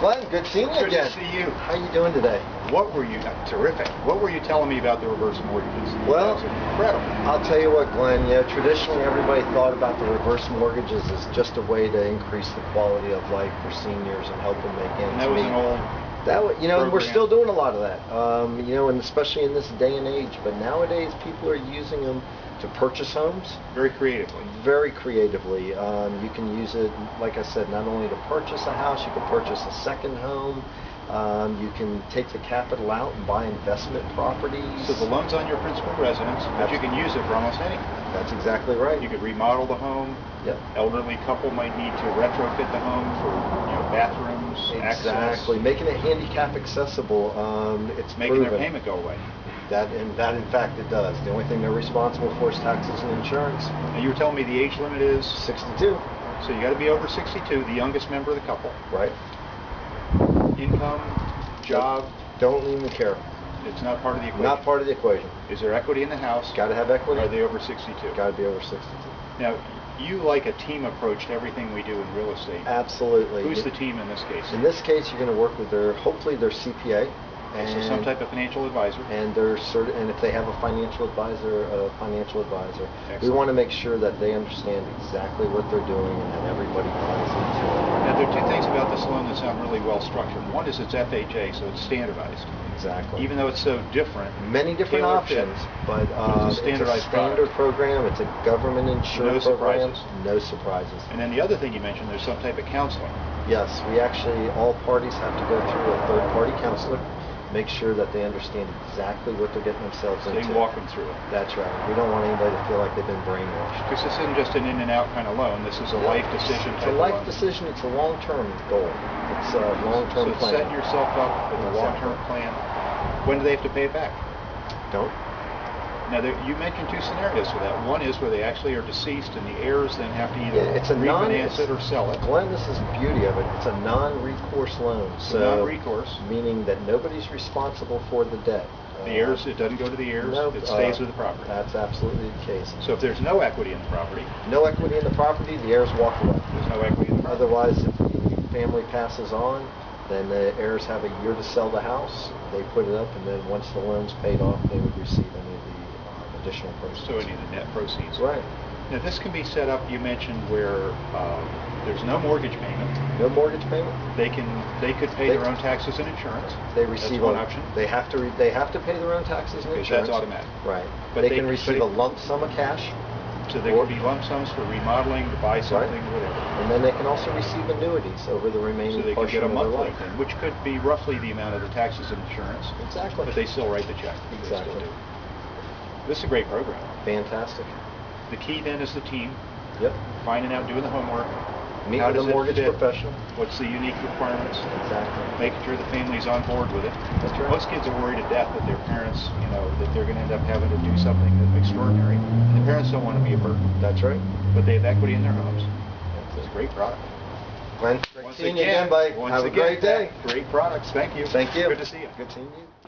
Glenn, good seeing you again. Good to see you. How are you doing today? What were you, terrific. What were you telling me about the reverse mortgages? Well, That's incredible. I'll tell you what, Glenn, traditionally everybody thought about the reverse mortgages as just a way to increase the quality of life for seniors and help them make ends meet. And that was an old we're still doing a lot of that, and especially in this day and age. But nowadays, people are using them to purchase homes. Very creatively. Very creatively. You can use it, like I said, not only to purchase a house, you can purchase a second home. You can take the capital out and buy investment properties. So the loan's on your principal residence, but you can use it for almost anything. That's exactly right. You could remodel the home. Yep. Elderly couple might need to retrofit the home for bathrooms, exactly. access. Making it handicap accessible. It's making proven. their payment go away. That in fact it does. The only thing they're responsible for is taxes and insurance. And you were telling me the age limit is 62. So you got to be over 62, the youngest member of the couple. Right. Income, job. Don't even care. It's not part of the equation. Not part of the equation. Is there equity in the house? Got to have equity. Are they over 62? Got to be over 62. Now, you like a team approach to everything we do in real estate. Absolutely. Who's the team in this case? In this case, you're going to work with hopefully their CPA. So some type of financial advisor. And and if they have a financial advisor, Excellent. We want to make sure that they understand exactly what they're doing and that everybody buys into it. Now, there are two things about this loan that sound really well structured. One is it's FHA, so it's standardized. Exactly. Even though it's so different. Many different options, but it's a standard program. It's a government insured program. Surprises. No surprises. And then the other thing you mentioned, there's some type of counseling. Yes, all parties have to go through a third-party counselor. Make sure that they understand exactly what they're getting themselves into. They walk them through it. That's right. We don't want anybody to feel like they've been brainwashed. Because this isn't just an in and out kind of loan. This is a life decision. It's a life decision. It's a long-term goal. It's a long-term plan. So setting yourself up with a long-term plan. When do they have to pay it back? Don't. Now, you mentioned two scenarios for that. One is where they actually are deceased and the heirs then have to either refinance it or sell it. Glenn, this is the beauty of it. It's a non-recourse loan. So non-recourse. Meaning that nobody's responsible for the debt. The heirs, it doesn't go to the heirs, nope, it stays with the property. That's absolutely the case. So if there's no equity in the property. No equity in the property, the heirs walk away. There's no equity in the property. Otherwise, if the family passes on, then the heirs have a year to sell the house. They put it up, and then once the loan's paid off, they would receive any of the additional proceeds. So any of the net proceeds. Right. Now this can be set up, you mentioned, where there's no mortgage payment. No mortgage payment. They could pay their own taxes and insurance. They receive one option. They have to pay their own taxes and insurance. That's automatic. Right. But they can receive a lump sum of cash. So there could be lump sums for remodeling, to buy something, whatever. And then they can also receive annuities over the remaining portion of their life. So they could get a monthly thing, which could be roughly the amount of the taxes and insurance. Exactly. But they still write the check. Exactly. This is a great program. Fantastic. The key then is the team. Yep. Finding out, doing the homework. Meet with a mortgage professional. What's the unique requirements? Exactly. Making sure the family's on board with it. That's right. Most kids are worried to death that their parents, that they're going to end up having to do something extraordinary. And the parents don't want to be a burden. That's right. But they have equity in their homes. It's a great product. Glenn, great seeing you again, buddy. Have a great day. Great products. Thank you. Thank you. Good to see you. Good seeing you.